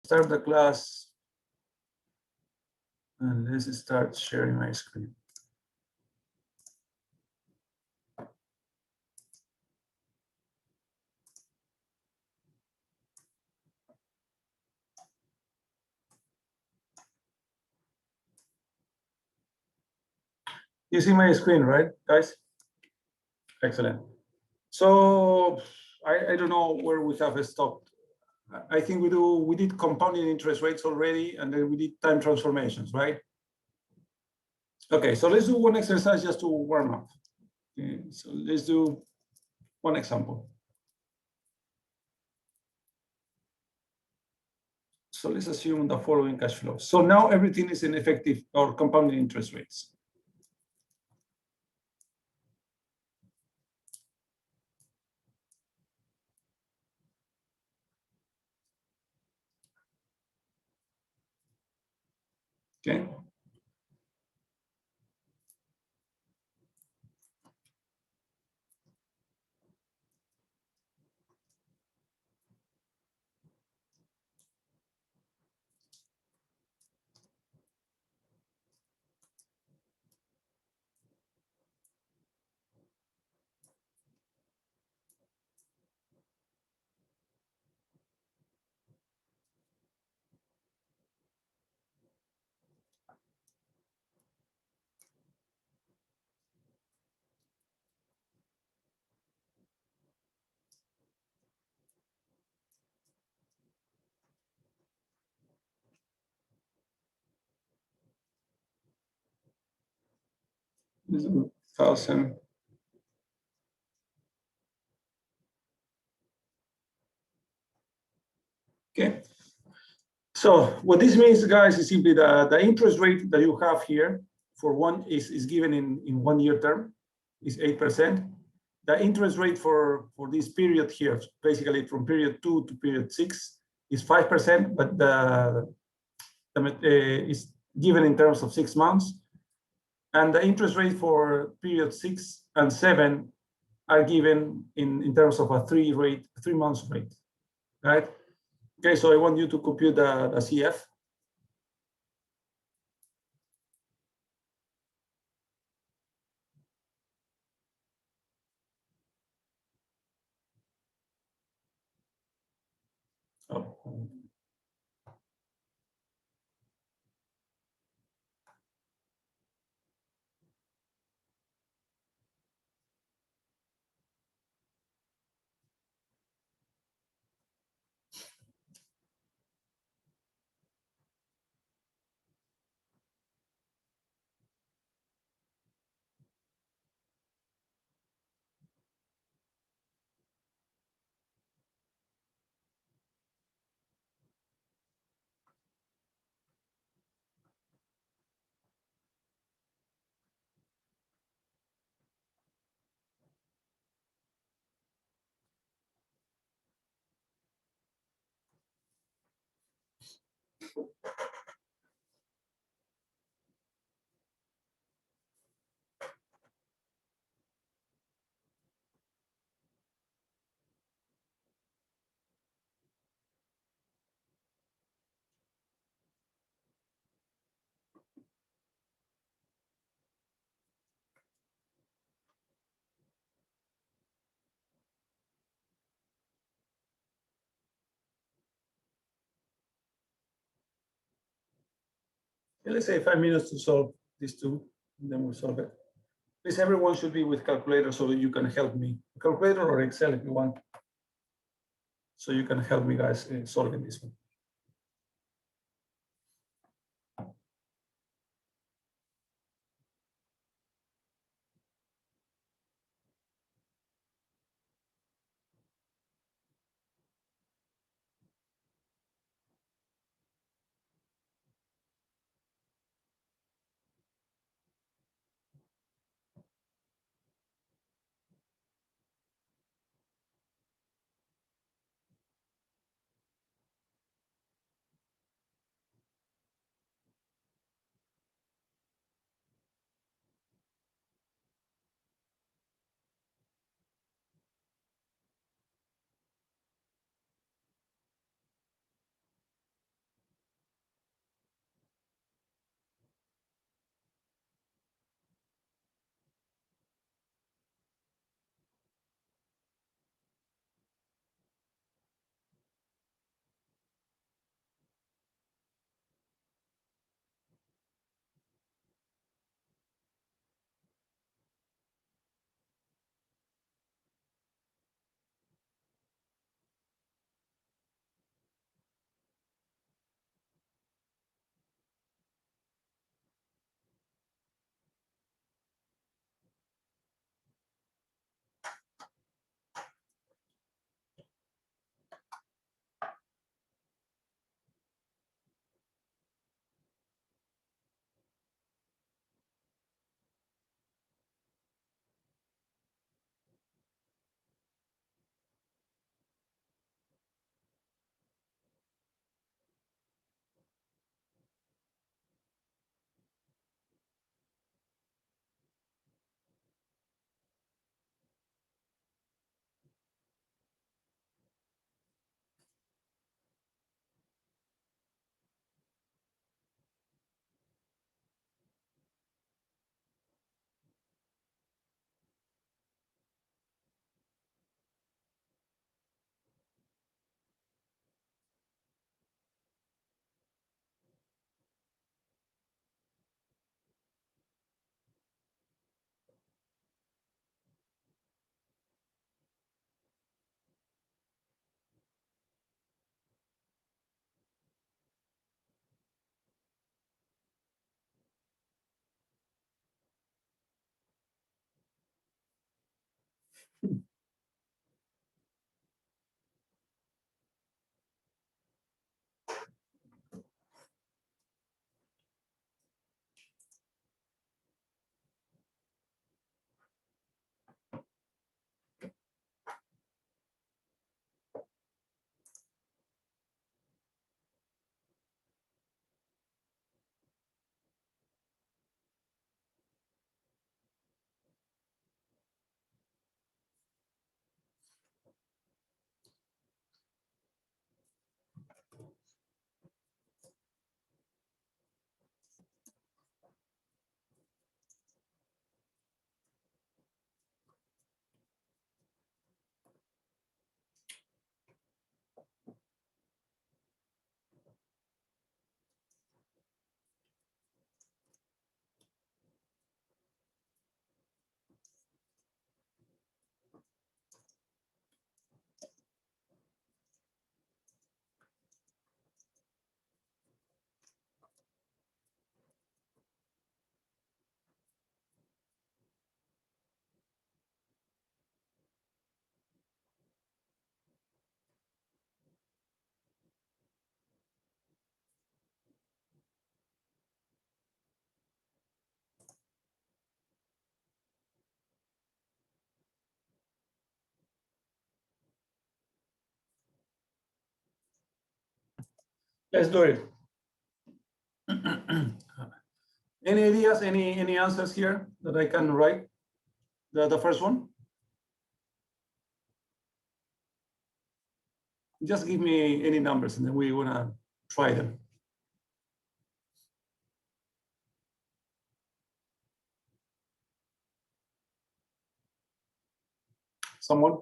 start the class and let's start sharing my screen. You see my screen, right, guys? Excellent. So I don't know where we have stopped. I think we did compounding interest rates already, and then we did time transformations, right? Okay, so let's do one exercise just to warm up. Okay, so let's do one example. So let's assume the following cash flow. So now everything is in effective or compounding interest rates. Okay. This is 1,000. Okay. So what this means, guys, is simply the interest rate that you have here for one is given in 1 year term is 8%. The interest rate for this period here, basically from period 2 to period 6, is 5%, but is given in terms of 6 months. And the interest rate for period 6 and 7 are given in terms of a 3 months rate, right? Okay, so I want you to compute the CF. Oh. Let's say 5 minutes to solve these two, and then we'll solve it. Please, everyone should be with calculator so that you can help me. Calculator or Excel if you want. So you can help me, guys, in solving this one. Let's do it. Any ideas, any answers here that I can write? The first one? Just give me any numbers and then we wanna try them. Someone?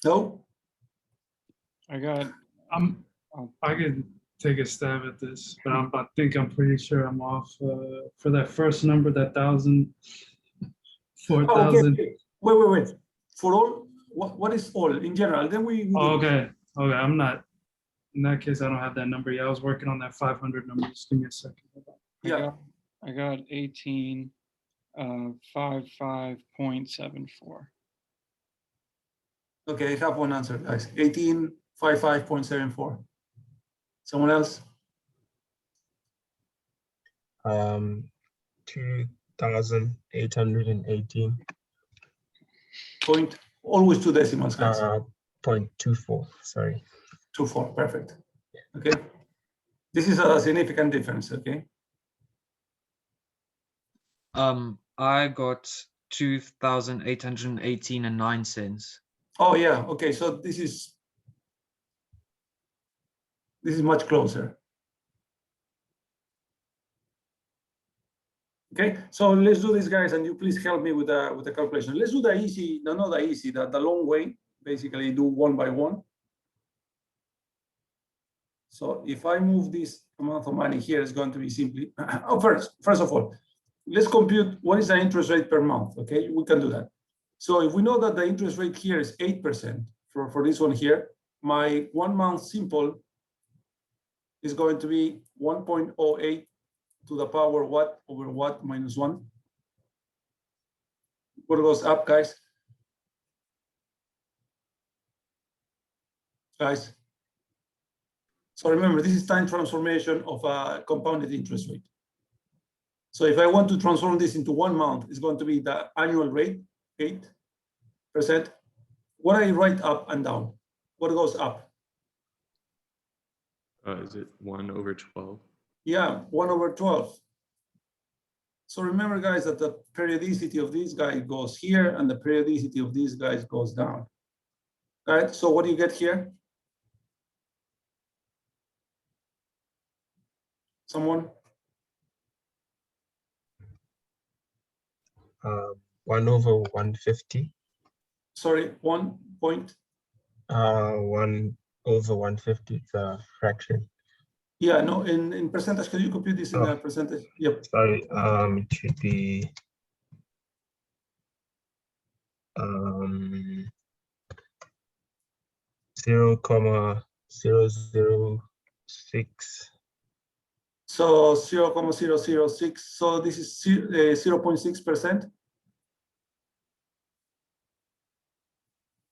No? I can take a stab at this, but I think I'm pretty sure I'm off for that first number, that 1,000, 4,000. Okay. Wait. For all, what is all in general? Then we Okay. I'm not. In that case, I don't have that number. Yeah, I was working on that 500 number. Just give me a second. Yeah. I got 18, 55.74. Okay, I have one answer, guys. 1855.74. Someone else? 2,818. Point, always two decimals, guys. 0.24, sorry. 24, perfect. Okay. This is a significant difference, okay? I got 2,818 and 9 cents. Oh yeah, okay, so this is much closer. Okay, so let's do this, guys, and you please help me with the calculation. Let's do the easy, no, not the easy, the long way, basically do one by one. So if I move this amount of money here, it's going to be simply, first of all, let's compute what is the interest rate per month, okay? We can do that. So if we know that the interest rate here is 8% for this one here, my 1 month simple is going to be 1.08 to the power what over what minus 1. What goes up, guys? Guys. So remember, this is time transformation of a compounded interest rate. So if I want to transform this into 1 month, it's going to be the annual rate, 8%. What I write up and down? What goes up? Is it 1/12? Yeah, 1/12. So remember, guys, that the periodicity of this guy goes here and the periodicity of these guys goes down. All right, so what do you get here? Someone? 1/150. Sorry, 1 point. 1/150, it's a fraction. Yeah, no, in percentage, can you compute this in a percentage? Yep. Sorry, it should be 0,006. So 0,006. So this is 0.6%.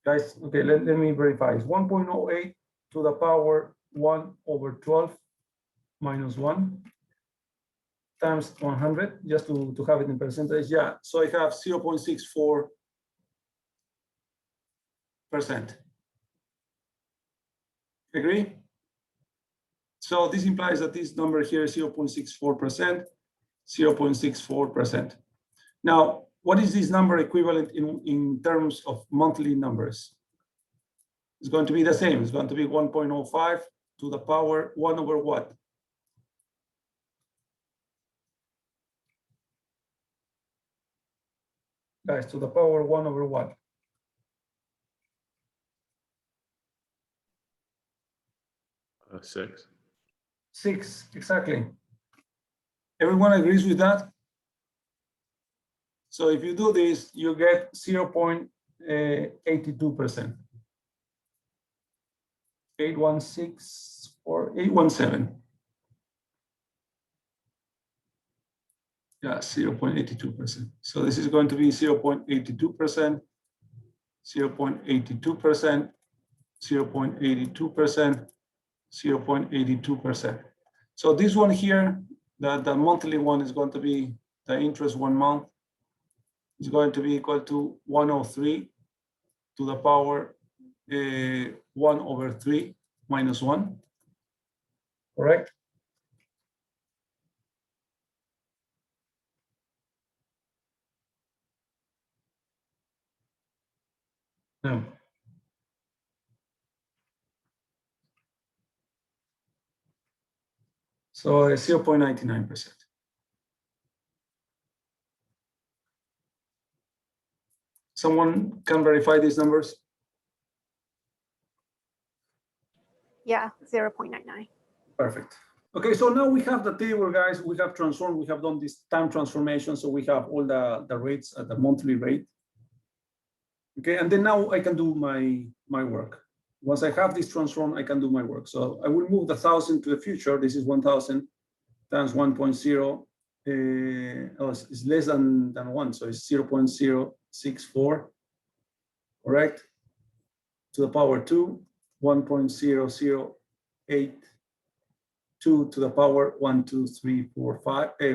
Guys, okay, let me verify. It's 1.08 to the power 1/12 minus 1 times 100, just to have it in percentage. Yeah, so I have 0.64%. Agree? So this implies that this number here is 0.64%, 0.64%. Now, what is this number equivalent in terms of monthly numbers? It's going to be the same. It's going to be 1.05 to the power 1 over what? Guys, to the power 1 over what? 6. 6, exactly. Everyone agrees with that? So if you do this, you get 0.82%. 816 or 817. Yeah, 0.82%. So this is going to be 0.82%, 0.82%, 0.82%, 0.82%. So this one here, the monthly one is going to be the interest 1 month is going to be equal to 103 to the power 1/3 minus 1. Correct? No. So 0.99%. Someone can verify these numbers? Yeah, 0.99. Perfect. Okay, so now we have the table, guys. We have transformed, we have done this time transformation. So we have all the rates at the monthly rate. Okay, and then now I can do my work. Once I have this transform, I can do my work. So I will move the 1,000 to the future. This is 1,000 times 1.0. It's less than 1, so it's 0.064, correct? To the power 2, 1.0082 to the power 1, 2, 3, 4,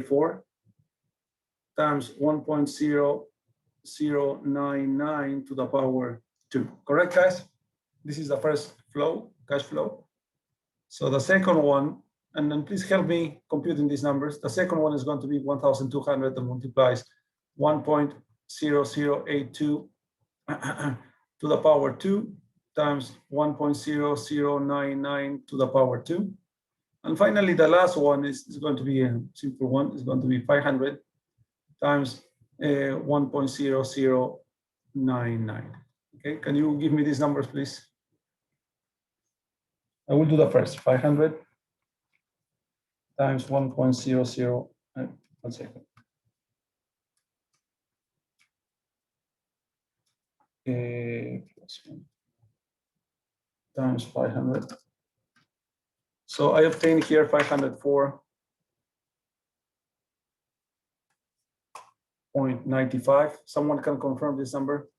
4 times 1.0099 to the power 2. Correct, guys? This is the first flow, cash flow. So the second one, and then please help me computing these numbers. The second one is going to be 1,200 that multiplies 1.0082 to the power 2 times 1.0099 to the power 2. And finally, the last one is going to be a simple one. It's going to be 500 times 1.0099. Okay, can you give me these numbers, please? I will do the first, 500 times 1.00, 1 second. Plus 1 times 500. So I obtained here 504.95. Someone can confirm this number?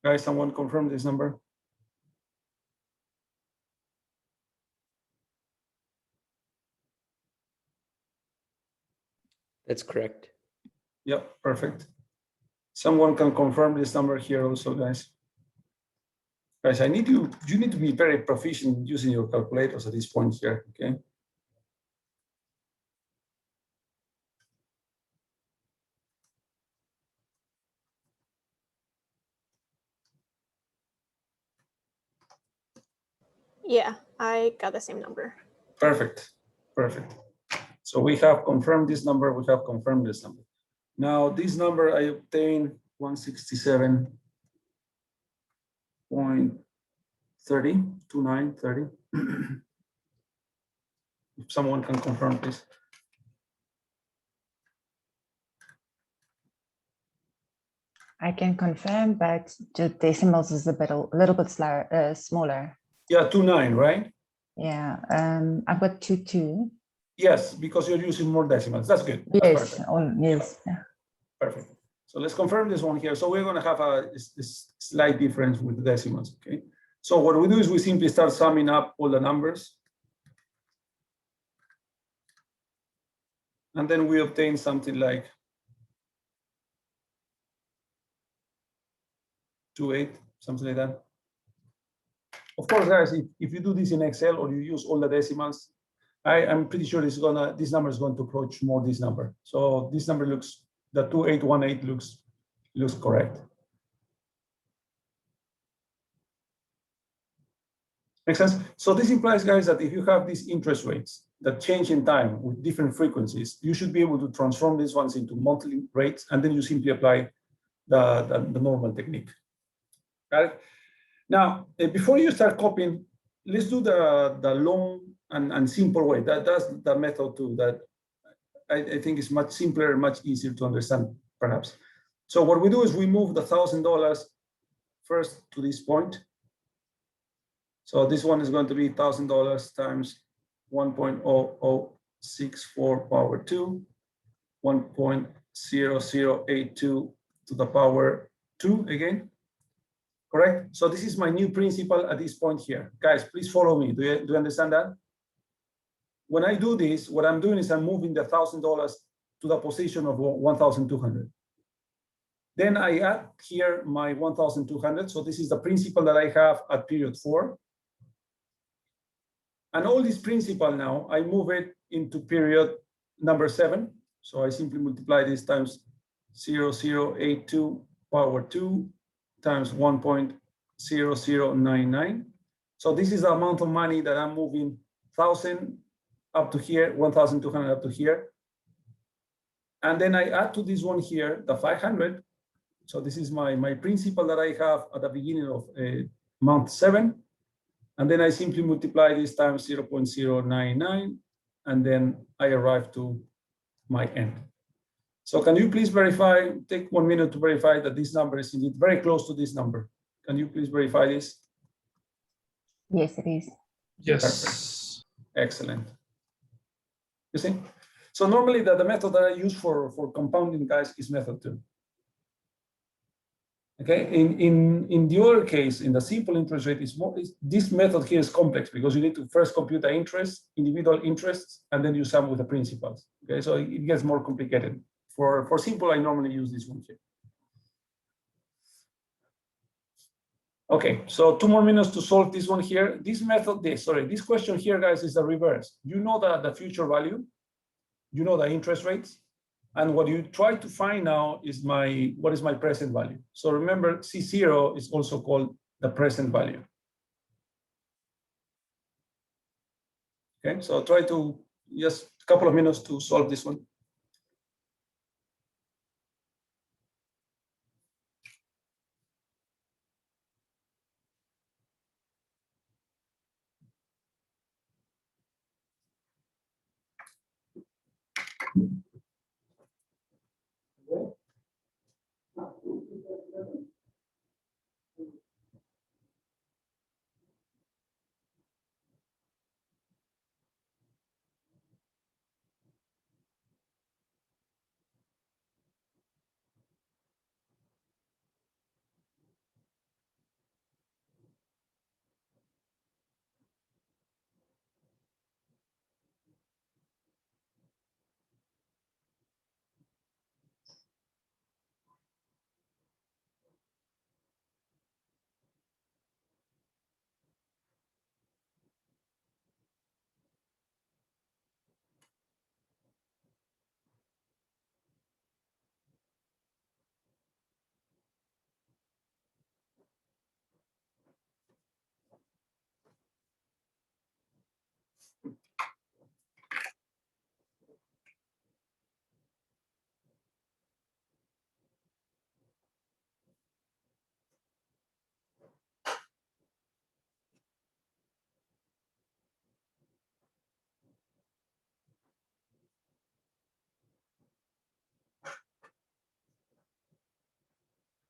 Guys, someone confirm this number? That's correct. Yep, perfect. Someone can confirm this number here also, guys. Guys, you need to be very proficient using your calculators at this point here, okay? Yeah, I got the same number. Perfect, perfect. So we have confirmed this number, we have confirmed this number. Now this number I obtained 167.30, 2930. If someone can confirm, please. I can confirm, but the decimals is a little bit smaller. Yeah, 29, right? Yeah, I've got 22. Yes, because you're using more decimals. That's good. That's Yes, perfect. yes. Yeah. Perfect. So let's confirm this one here. So we're going to have this slight difference with the decimals, okay? So what we do is we simply start summing up all the numbers. And then we obtain something like 2.8, something like that. Of course, guys, if you do this in Excel or you use all the decimals, I'm pretty sure this number is going to approach more this number. So this number looks, the 2818 looks correct. Makes sense? So this implies, guys, that if you have these interest rates that change in time with different frequencies, you should be able to transform these ones into monthly rates, and then you simply apply the normal technique. Got it? Now, before you start copying, let's do the long and simple way. That's the method too that I think is much simpler and much easier to understand, perhaps. So what we do is we move the $1,000 first to this point. So this one is going to be $1,000 times 1.0064 power 2, 1.0082 to the power 2 again. correct? So this is my new principal at this point here. Guys, please follow me. Do you understand that? When I do this, what I'm doing is I'm moving the $1,000 to the position of 1,200. Then I add here my 1,200. So this is the principal that I have at period 4. And all this principal now, I move it into period number 7. So I simply multiply this times 0.0082 power 2 times 1.0099. So this is the amount of money that I'm moving 1,000 up to here, 1,200 up to here. And then I add to this one here, the 500. So this is my principal that I have at the beginning of month 7. And then I simply multiply this times 0.099, and then I arrive to my end. So can you please verify, take 1 minute to verify that this number is indeed very close to this number. Can you please verify this? Yes, it is. Yes. Excellent. You see? So normally the method that I use for compounding, guys, is method 2. Okay, in the other case, in the simple interest rate, this method here is complex because you need to first compute the interest, individual interests, and then you sum with the principals. Okay, so it gets more complicated. For simple, I normally use this one here. Okay, so 2 more minutes to solve this one here. This method, this question here, guys, is the reverse. You know the future value, you know the interest rates, and what you try to find now is what is my present value. So remember, C0 is also called the present value. Okay, so try to just a couple of minutes to solve this one.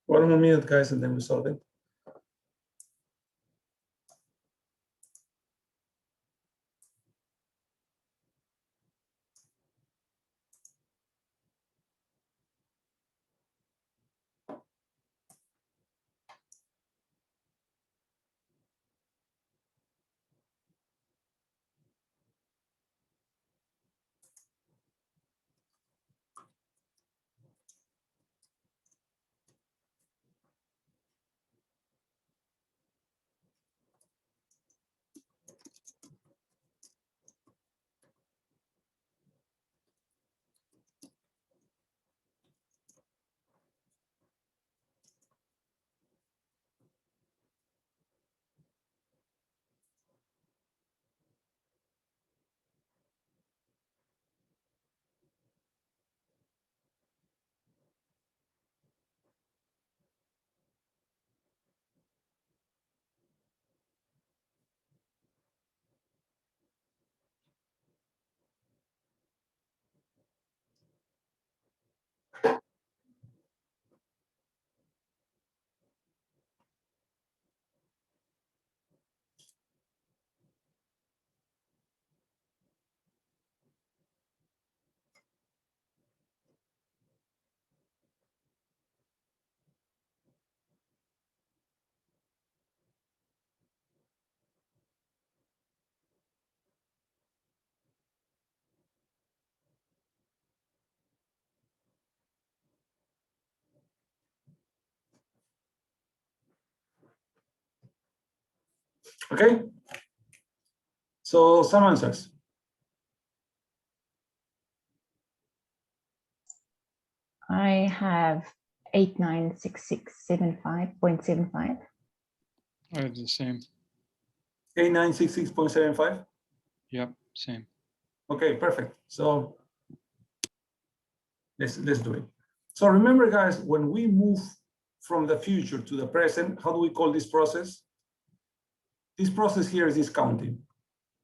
One more minute, guys, and then we solve it. Okay. So some answers. I have 896675.75. I have the same. 8966.75. Yep, same. Okay, perfect. So let's do it. So remember, guys, when we move from the future to the present, how do we call this process? This process here is discounting.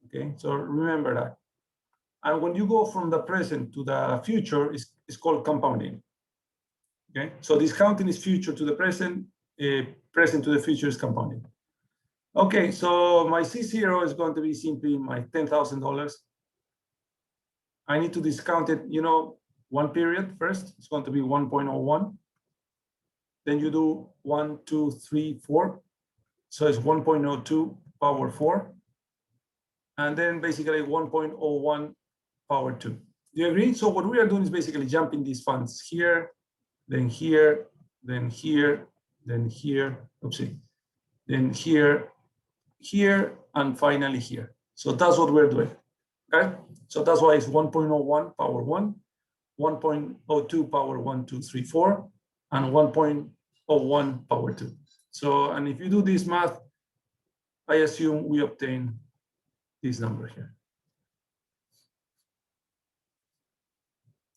Okay, so remember that. And when you go from the present to the future, it's called compounding. Okay, so discounting is future to the present, present to the future is compounding. Okay, so my C0 is going to be simply my $10,000. I need to discount it, you know, one period first. It's going to be 1.01. Then you do 1, 2, 3, 4. So it's 1.02 power 4. And then basically 1.01 power 2. Do you agree? So what we are doing is basically jumping these funds here, then here, then here, then here, oopsie, then here, here, and finally here. So that's what we're doing. Okay, so that's why it's 1.01 power 1, 1.02 power 1, 2, 3, 4, and 1.01 power 2. So, and if you do this math, I assume we obtain this number here.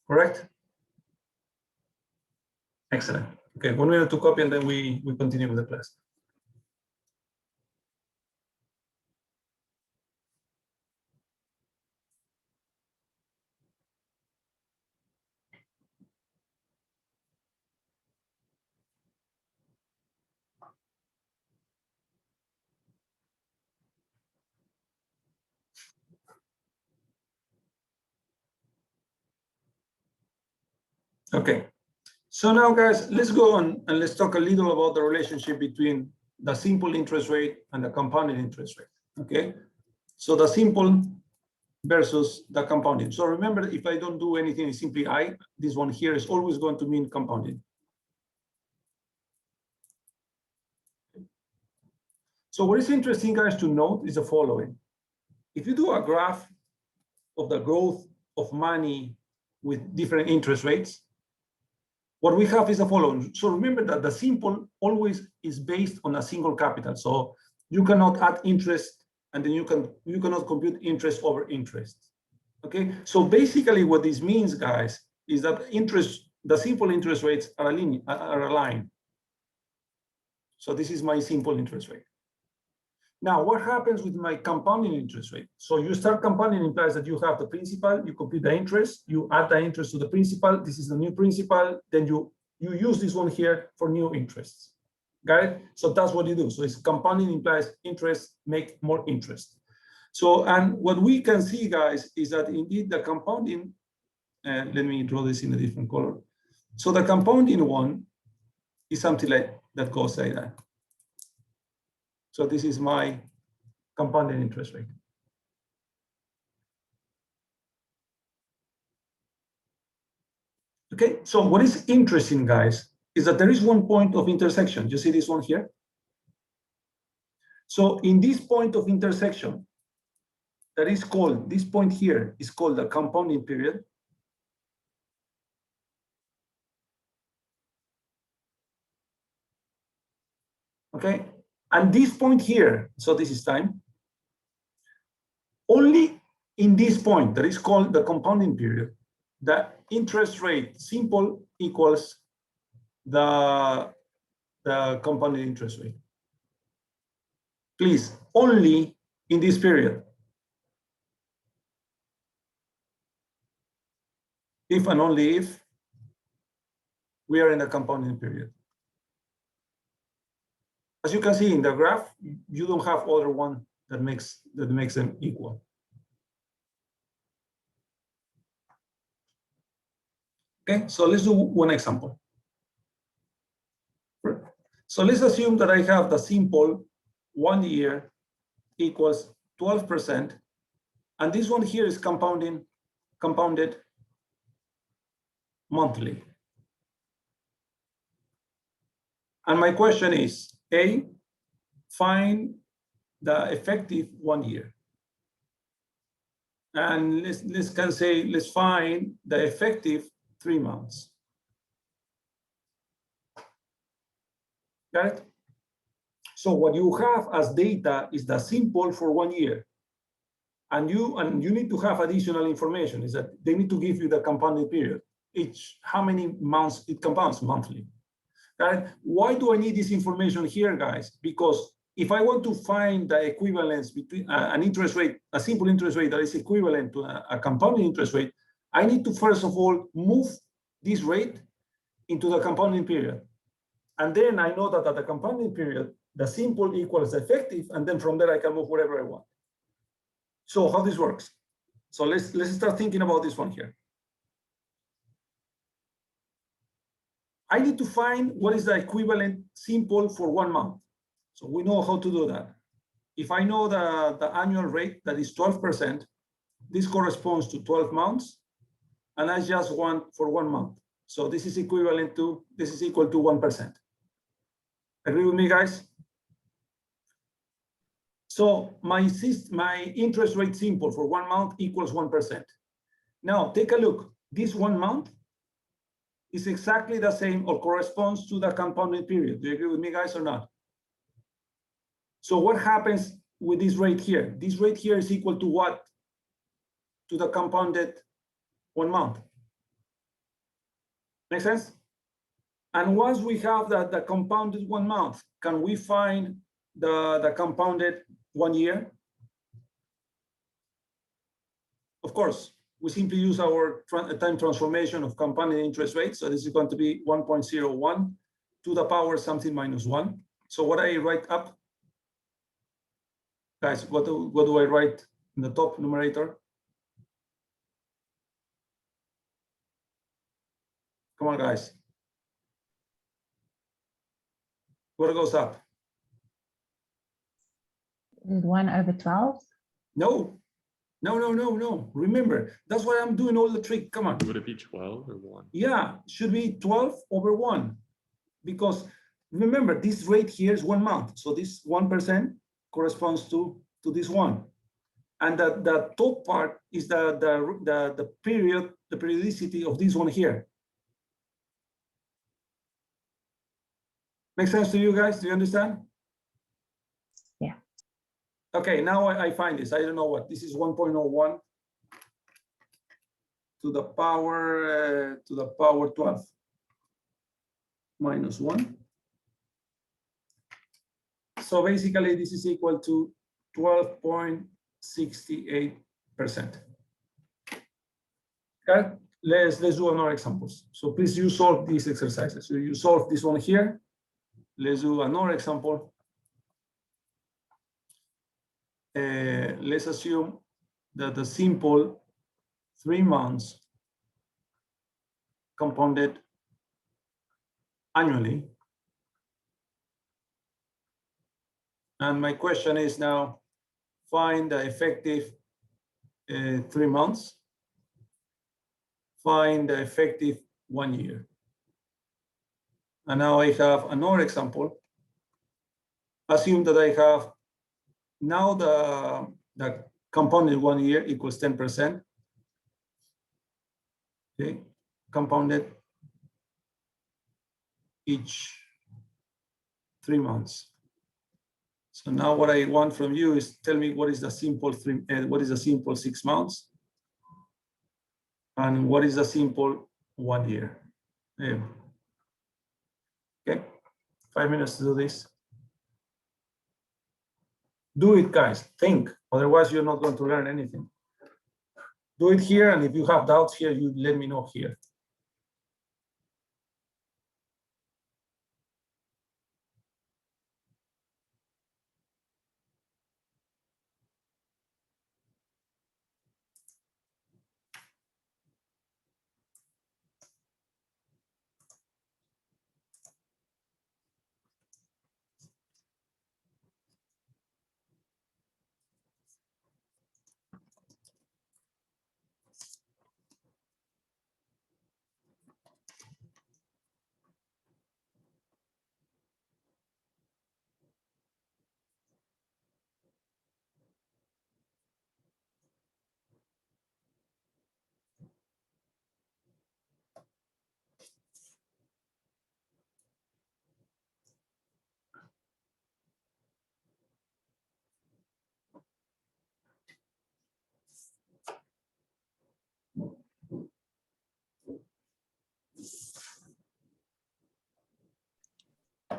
Correct? Excellent. Okay, 1 minute to copy and then we continue with the class. Okay, so now guys, let's go on and let's talk a little about the relationship between the simple interest rate and the compounded interest rate. Okay, so the simple versus the compounding. So remember, if I don't do anything, it's simply I, this one here is always going to mean compounding. So what is interesting, guys, to note is the following. If you do a graph of the growth of money with different interest rates, what we have is the following. So remember that the simple always is based on a single capital. So you cannot add interest and then you cannot compute interest over interest. Okay, so basically what this means, guys, is that the simple interest rates are aligned. So this is my simple interest rate. Now, what happens with my compounding interest rate? So you start compounding implies that you have the principal, you compute the interest, you add the interest to the principal. This is the new principal. Then you use this one here for new interests. Got it? So that's what you do. So it's compounding implies interest make more interest. So, and what we can see, guys, is that indeed the compounding, let me draw this in a different color. So the compounding one is something like that goes like that. So this is my compounded interest rate. Okay, so what is interesting, guys, is that there is one point of intersection. You see this one here? So in this point of intersection, that is called, this point here is called the compounding period. Okay, and this point here, so this is time, only in this point that is called the compounding period, the interest rate simple equals the compounded interest rate. Please, only in this period. If and only if we are in the compounding period. As you can see in the graph, you don't have other one that makes them equal. Okay, so let's do one example. So let's assume that I have the simple 1 year equals 12%, and this one here is compounded monthly. And my question is, A, find the effective 1 year. And let's find the effective 3 months. Got it? So what you have as data is the simple for 1 year. And you need to have additional information, is that they need to give you the compounding period. How many months it compounds monthly. Right? Why do I need this information here, guys? Because if I want to find the equivalence between an interest rate, a simple interest rate that is equivalent to a compounding interest rate, I need to first of all move this rate into the compounding period. And then I know that at the compounding period, the simple equals the effective, and then from there I can move wherever I want. So how this works? So let's start thinking about this one here. I need to find what is the equivalent simple for 1 month. So we know how to do that. If I know the annual rate that is 12%, this corresponds to 12 months, and I just want for 1 month. So this is equal to 1%. Agree with me, guys? So my interest rate simple for 1 month equals 1%. Now take a look. This 1 month is exactly the same or corresponds to the compounded period. Do you agree with me, guys, or not? So what happens with this rate here? This rate here is equal to what? To the compounded 1 month. Make sense? And once we have the compounded 1 month, can we find the compounded 1 year? Of course, we simply use our time transformation of compounded interest rate. So this is going to be 1.01 to the power something minus 1. So what I write up, guys, what do I write in the top numerator? Come on, guys. What goes up? 1/12? No. Remember, that's why I'm doing all the trick. Come on. Would it be 12 or 1? Yeah, should be 12/1. Because remember, this rate here is 1 month. So this 1% corresponds to this one. And the top part is the period, the periodicity of this one here. Make sense to you guys? Do you understand? Yeah. Okay, now I find this. I don't know what. This is 1.01 to the power 12 minus 1. So basically, this is equal to 12.68%. Okay, let's do another examples. So please you solve these exercises. So you solve this one here. Let's do another example. Let's assume that the simple 3 months compounded annually. And my question is now, find the effective 3 months, find the effective 1 year. And now I have another example. Assume that I have now the compounded 1 year equals 10%. Okay, compounded each 3 months. So now what I want from you is tell me what is the simple 6 months, and what is the simple 1 year. Okay, 5 minutes to do this. Do it, guys. Think. Otherwise, you're not going to learn anything. Do it here, and if you have doubts here, you let me know here.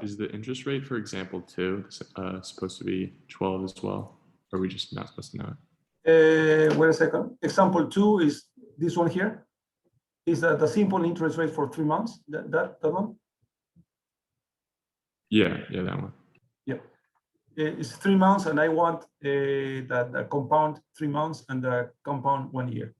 is the interest rate for example 2 supposed to be 12 as well? Or are we just not supposed to know it? Wait a second. Example 2 is this one here. Is that the simple interest rate for 3 months? That one? Yeah, that one. Yep. It's 3 months, and I want the compound 3 months and the compound 1 year.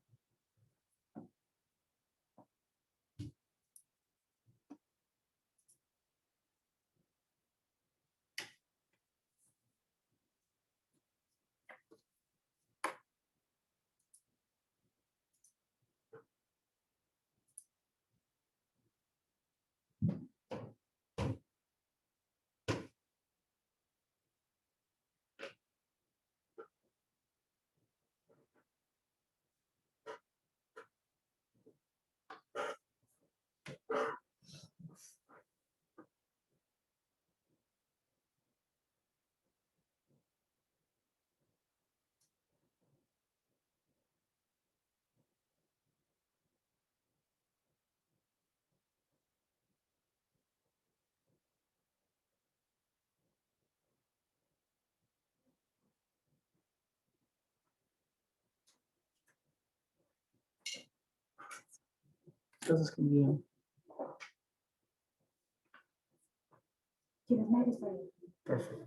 Perfect.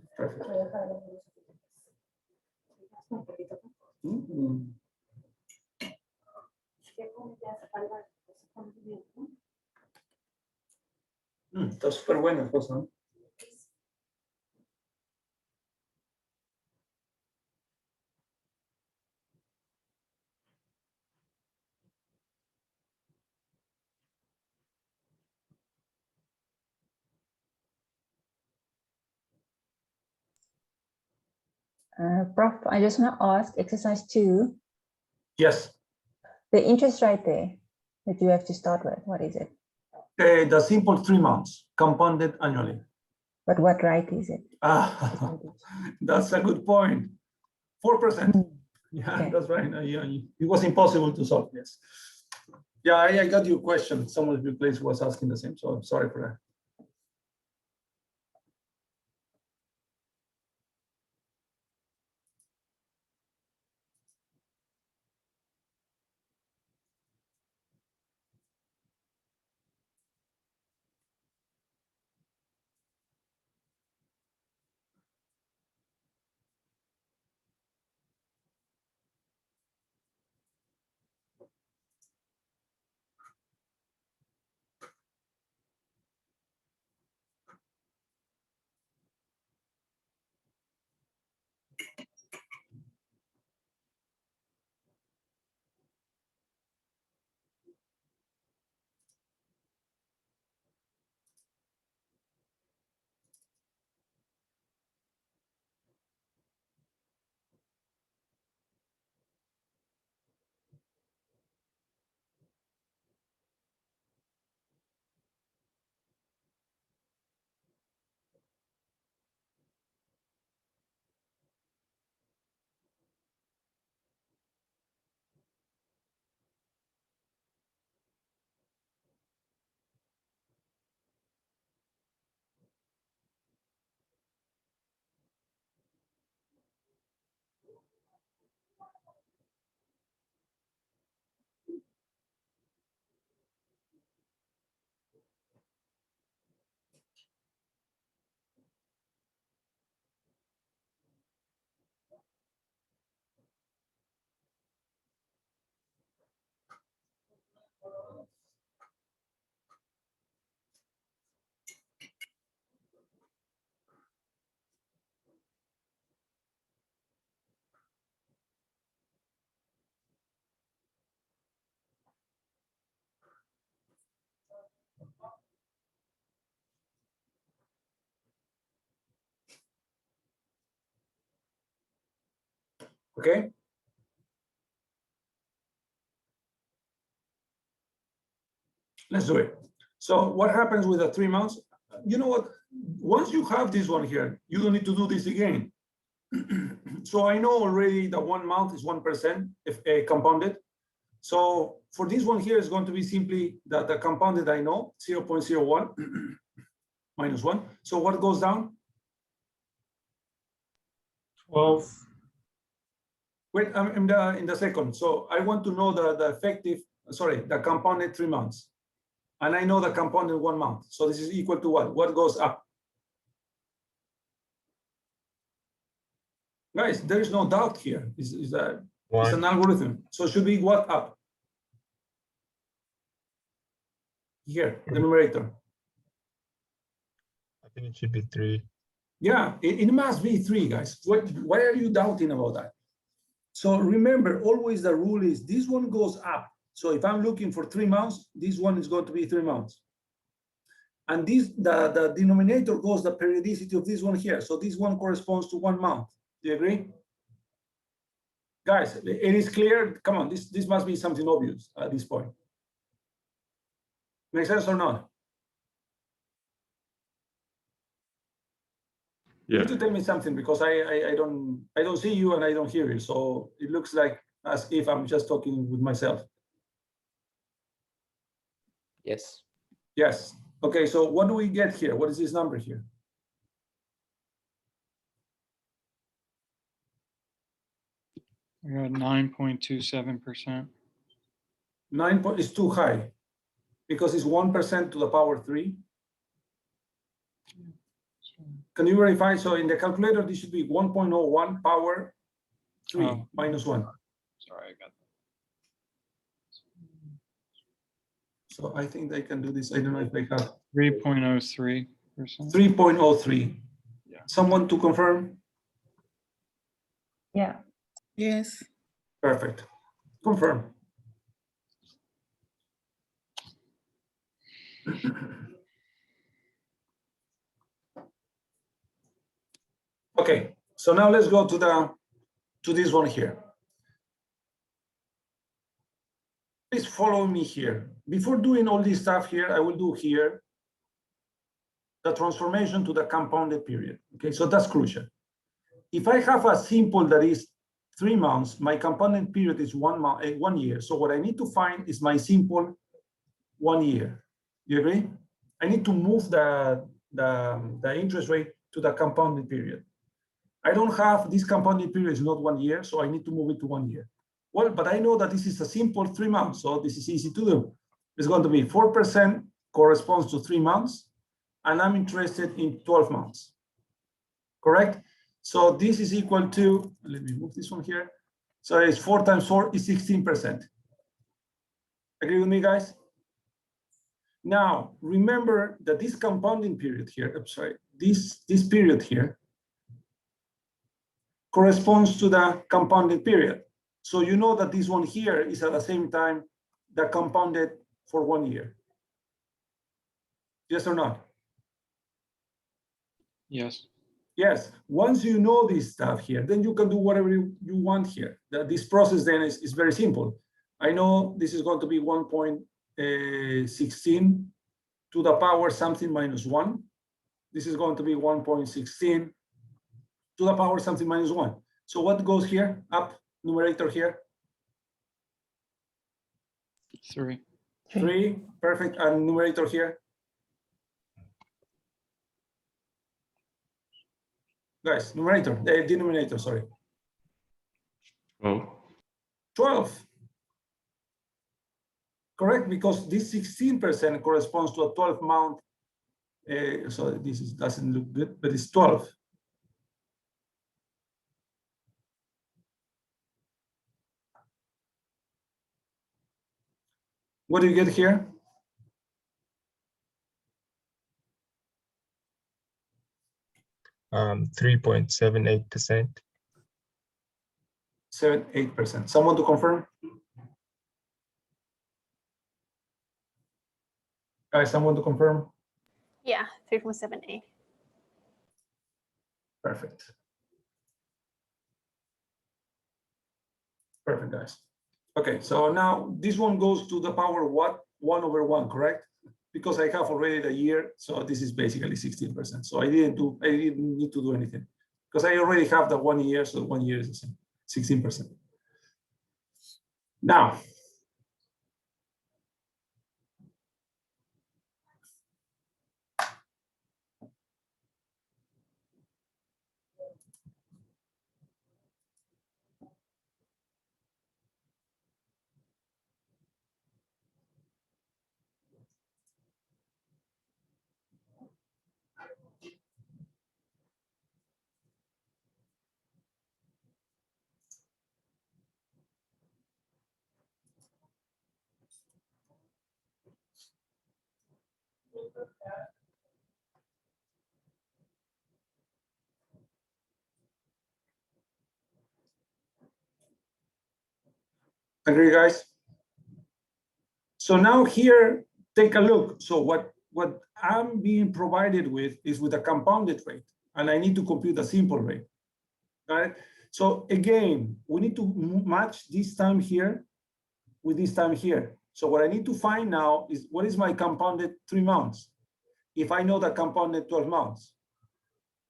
Está súper buena cosa, ¿no? Prof, I just want to ask, exercise 2, Yes. the interest rate there that you have to start with, what is it? The simple 3 months, compounded annually. But what rate is it? That's a good point. 4%. Yeah, Okay. that's right. It was impossible to solve, yes. Yeah, I got your question. Someone of your place was asking the same, so I'm sorry for that. Okay. Let's do it. So what happens with the 3 months? You know what? Once you have this one here, you don't need to do this again. So I know already that 1 month is 1% if compounded. So for this one here is going to be simply the compounded I know, 0.01 minus 1. So what goes down? 12. Wait, I'm in the second. So I want to know the effective, sorry, the compounded 3 months. And I know the compounded 1 month. So this is equal to what? What goes up? Guys, there is no doubt here. It's an 1. algorithm. So it should be what up? Here, the numerator. I think it should be 3. Yeah, it must be 3, guys. Why are you doubting about that? So remember, always the rule is this one goes up. So if I'm looking for 3 months, this one is going to be 3 months. And this the denominator goes the periodicity of this one here. So this one corresponds to 1 month. Do you agree? Guys, it is clear. Come on, this must be something obvious at this point. Make sense or not? You Yeah. need to tell me something because I don't see you and I don't hear you. So it looks like as if I'm just talking with myself. Yes. Yes. Okay, so what do we get here? What is this number here? I got 9.27%. 9 is too high because it's 1% to the power 3. Can you verify? So in the calculator, this should be 1.01 power 3 Oh. minus 1. Sorry, I got that. So I think they can do this. I don't know if they have 3.03%. 3.03. Yeah. Someone to confirm? Yeah. Yes. Perfect. Confirm. Okay, so now let's go to this one here. Please follow me here. Before doing all this stuff here, I will do here the transformation to the compounded period. Okay, so that's crucial. If I have a simple that is 3 months, my compounded period is 1 month, 1 year. So what I need to find is my simple 1 year. You agree? I need to move the interest rate to the compounded period. I don't have this compounded period is not 1 year, so I need to move it to 1 year. Well, but I know that this is a simple 3 months, so this is easy to do. It's going to be 4% corresponds to 3 months, and I'm interested in 12 months. Correct? So this is equal to, let me move this one here. So it's 4 times 4 is 16%. Agree with me, guys? Now, remember that this compounding period here, I'm sorry, this period here corresponds to the compounded period. So you know that this one here is at the same time the compounded for 1 year. Yes or not? Yes. Yes. Once you know this stuff here, then you can do whatever you want here. This process then is very simple. I know this is going to be 1.16 to the power something minus 1. This is going to be 1.16 to the power something minus 1. So what goes here? Up, numerator here? 3. 3, perfect. And numerator here? Guys, numerator, the denominator, sorry. 12. 12. Correct, because this 16% corresponds to a 12-month. So this doesn't look good, but it's 12. What do you get here? Um, 3.78%. 8%. Someone to confirm? Guys, someone to confirm? Yeah, 3.78. Perfect. Perfect, guys. Okay, so now this one goes to the power what? 1 over 1, correct? Because I have already the year, so this is basically 16%. So I didn't need to do anything because I already have the 1 year, so 1 year is the same, 16%. Now, Agree, guys? So now here, take a look. So what I'm being provided with is with a compounded rate, and I need to compute a simple rate. All right. So again, we need to match this time here with this time here. So what I need to find now is what is my compounded 3 months, if I know the compounded 12 months,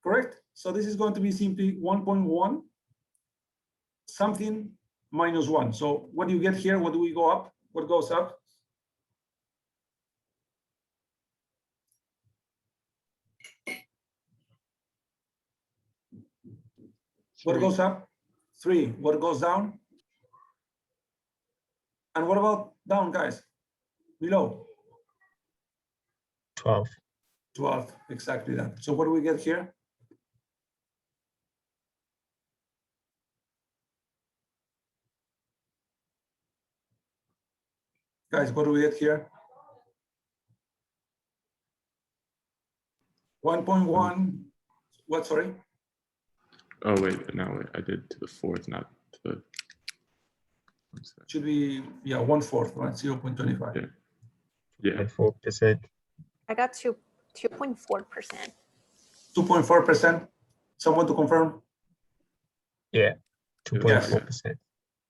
correct? So this is going to be simply 1.1 something minus 1. So what do you get here? What do we go up? What goes up? What goes up? 3. What goes down? And what about down, guys? Below? 12. 12, exactly that. So what do we get here? Guys, what do we get here? 1.1, what, sorry? Oh, wait, no, wait, I did to the fourth, not to the. What's that? Should be, yeah, 1/4, right? 0.25. Yeah. Yeah, 4%. I got 2.4%. 2.4%. Someone to confirm? Yeah, 2.4%.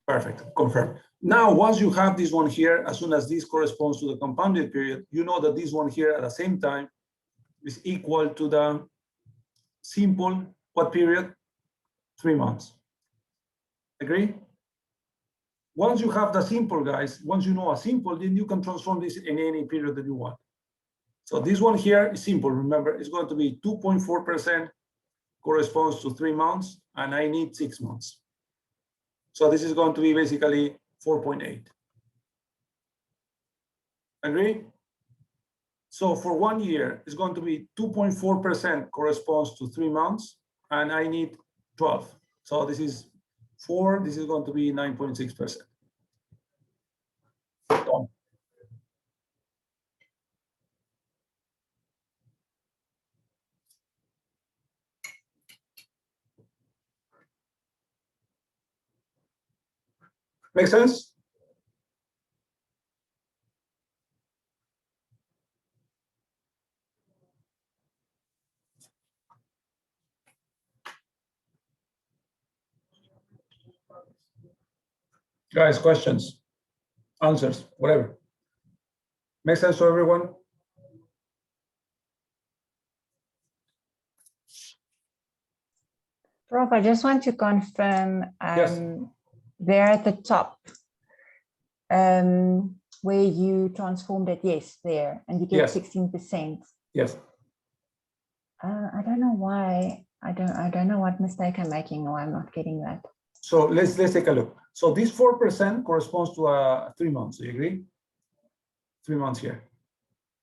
Perfect, confirm. Now, once you have this one here, as soon as this corresponds to the compounded period, you know that this one here at the same time is equal to the simple, what period? 3 months. Agree? Once you have the simple, guys, once you know a simple, then you can transform this in any period that you want. So this one here is simple. Remember, it's going to be 2.4% corresponds to 3 months, and I need 6 months. So this is going to be basically 4.8. Agree? So for 1 year, it's going to be 2.4% corresponds to 3 months, and I need 12. So this is 4, this is going to be 9.6%. Make sense? Guys, questions, answers, whatever. Make sense to everyone? Prof, I just want to confirm Yes. there at the top, where you transformed it, yes, there, and you get Yes. 16%. Yes. I don't know why. I don't know what mistake I'm making, or I'm not getting that. So let's take a look. So this 4% corresponds to 3 months. Do you agree? 3 months here.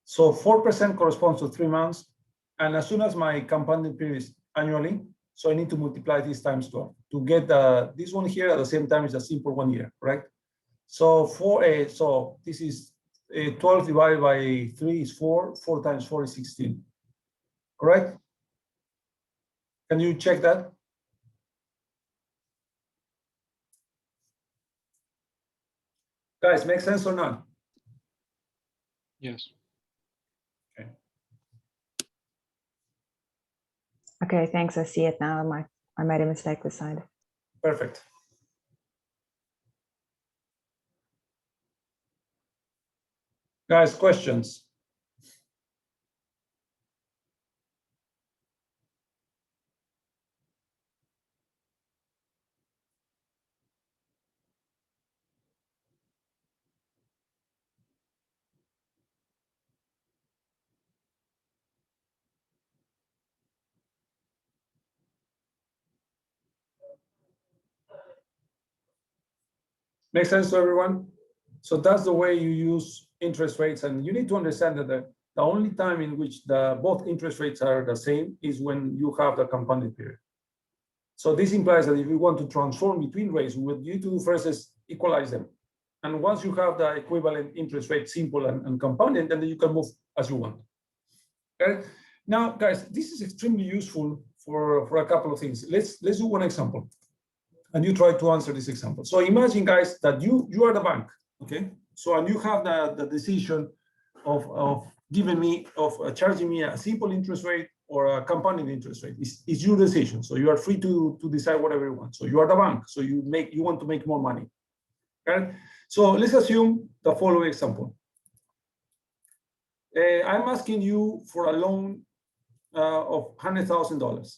So 4% corresponds to 3 months, and as soon as my compounded period is annually, so I need to multiply this times 12 to get this one here at the same time as a simple 1 year, correct? So so this is 12 divided by 3 is 4. 4 times 4 is 16. Correct? Can you check that? Guys, make sense or not? Yes. Okay, thanks. I see it now. I made a mistake this side. Perfect. Guys, questions? Make sense to everyone? So that's the way you use interest rates, and you need to understand that the only time in which both interest rates are the same is when you have the compounded period. So this implies that if you want to transform between rates, what you need to do first is equalize them. And once you have the equivalent interest rate, simple and compounded, then you can move as you want. Okay. Now, guys, this is extremely useful for a couple of things. Let's do one example, and you try to answer this example. So imagine, guys, that you are the bank, okay? So and you have the decision of giving me charging me a simple interest rate or a compounding interest rate. It's your decision. So you are free to decide whatever you want. So you are the bank. So you want to make more money. Okay? So let's assume the following example. I'm asking you for a loan of $100,000.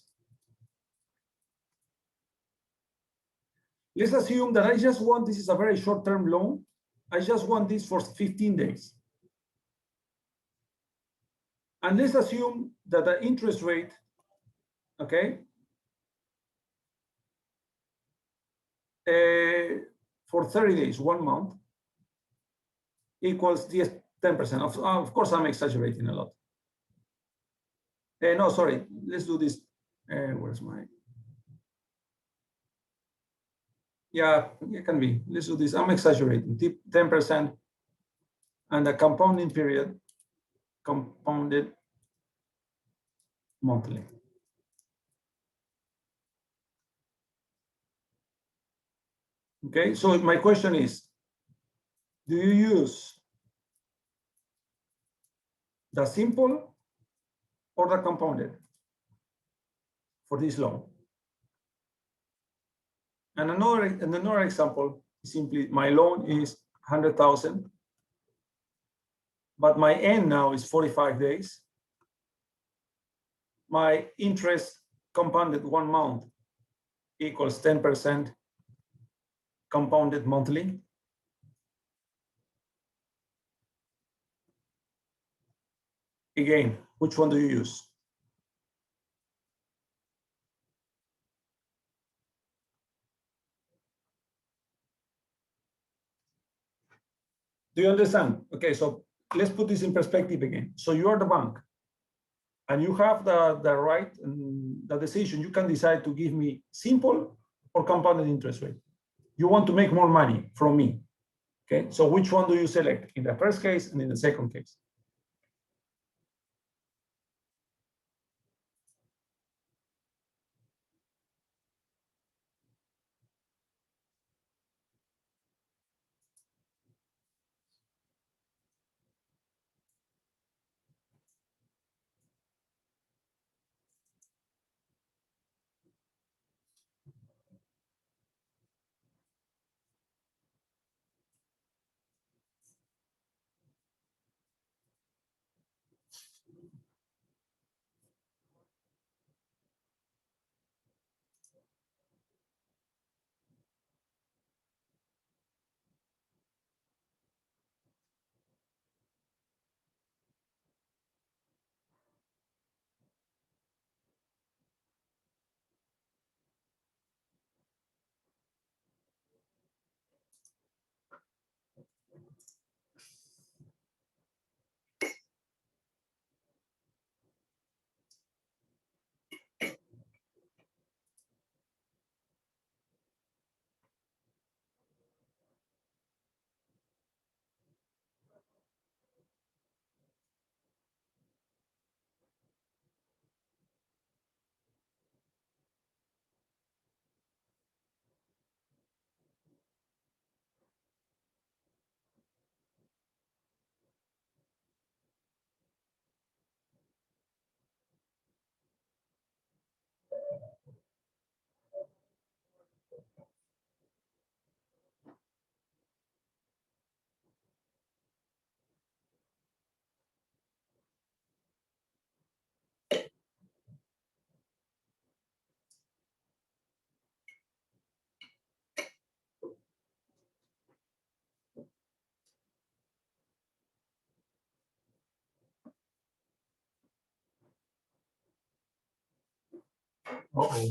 Let's assume that I just want, this is a very short-term loan. I just want this for 15 days. And let's assume that the interest rate, okay, for 30 days, 1 month, equals 10%. Of course, I'm exaggerating a lot. No, sorry, let's do this. Where's my? Yeah, it can be. Let's do this. I'm exaggerating. 10% and the compounding period, compounded monthly. Okay, so my question is, do you use the simple or the compounded for this loan? And another example, simply my loan is 100,000, but my end now is 45 days. My interest compounded 1 month equals 10% compounded monthly. Again, which one do you use? Do you understand? Okay, so let's put this in perspective again. So you are the bank and you have the right and the decision. You can decide to give me simple or compounded interest rate. You want to make more money from me. Okay, so which one do you select in the first case and in the second case? Uh-oh.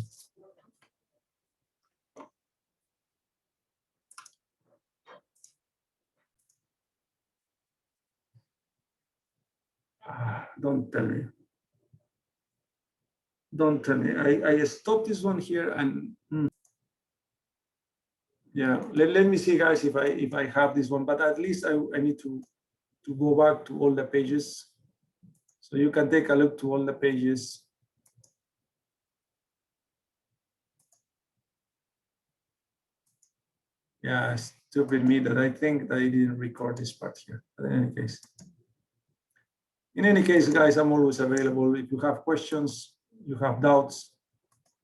Don't tell me. Don't tell me. I stopped this one here and yeah. Let me see, guys, if I have this one. But at least I need to go back to all the pages. So you can take a look to all the pages. Yeah, stupid me that I think that I didn't record this part here. But in any case, guys, I'm always available. If you have questions, you have doubts,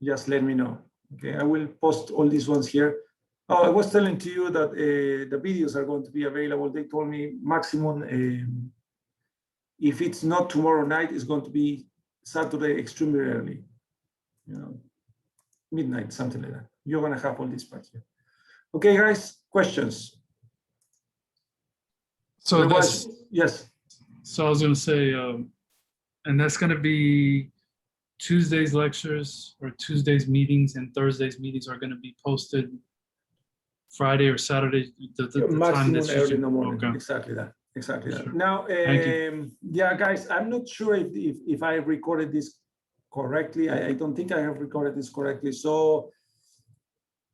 just let me know. Okay, I will post all these ones here. Oh, I was telling to you that the videos are going to be available. They told me maximum, if it's not tomorrow night, it's going to be Saturday extremely early, you know, midnight, something like that. You're going to have all these parts here. Okay, guys, questions? So Otherwise, yes. So I was going to say, and that's going to be Tuesday's lectures or Tuesday's meetings, and Thursday's meetings are going to be posted Friday or Saturday. The time Maximum that's early in the morning. Okay. Exactly that. Exactly that. Sure. Now, Thank you. yeah, guys, I'm not sure if I recorded this correctly. I don't think I have recorded this correctly. So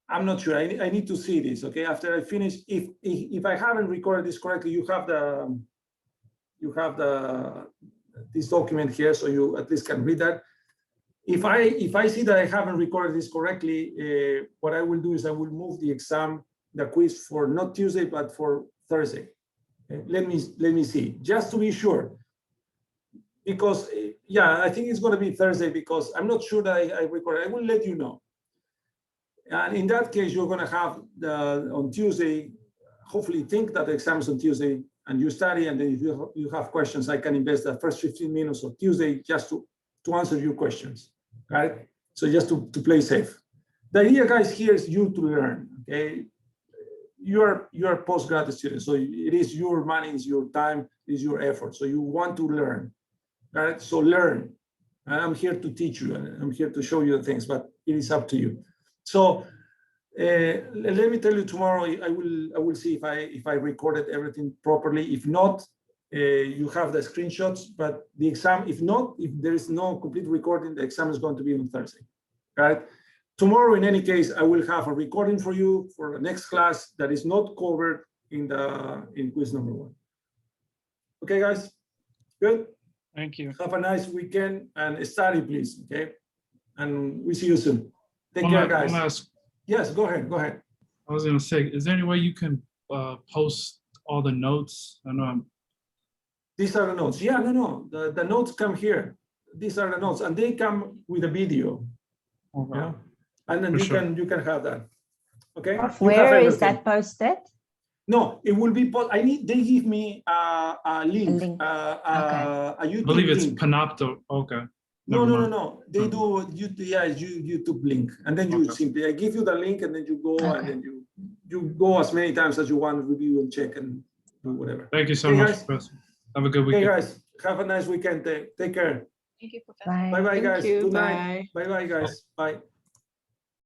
I'm not sure. I need to see this. Okay, after I finish, if I haven't recorded this correctly, you have this document here, so you at least can read that. If I see that I haven't recorded this correctly, what I will do is I will move the exam, the quiz, for not Tuesday but for Thursday. Okay? Let me see, just to be sure, because yeah, I think it's going to be Thursday because I'm not sure that I recorded. I will let you know. And in that case, you're going to have on Tuesday. Hopefully, think that the exam is on Tuesday, and you study, and then if you have questions, I can invest the first 15 minutes of Tuesday just to answer your questions, right? So just to play safe. The idea, guys, here is you to learn, okay? You're a postgraduate student, so it is your money, it's your time, it's your effort. So you want to learn, right? So learn. And I'm here to teach you, and I'm here to show you the things, but it is up to you. So let me tell you, tomorrow I will see if I recorded everything properly. If not, you have the screenshots, but the exam, if there is no complete recording, the exam is going to be on Thursday, right? Tomorrow, in any case, I will have a recording for you for the next class that is not covered in quiz number 1. Okay, guys, good. Thank you. Have a nice weekend and study, please. Okay, and we see you soon. Take care, guys. Yes, go ahead. I was going to say, is there any way you can post all the notes? I know These are the notes. Yeah, no. The notes come here. These are the notes, and they come with a video. Okay. Yeah, and then you can have that. Okay. Where is that posted? No, it will be. They give me a link. link. A YouTube I believe it's link. Panopto. Okay. No. They do YouTube link, and then you simply I give you the link, and then you go and then you go as many times as you want, review and check and do whatever. Thank you so much, Professor. Have a good weekend. Hey guys, have a nice weekend. Take care. Thank you, Professor. Bye. Bye bye, guys. you. Good night. Bye bye, guys. Bye.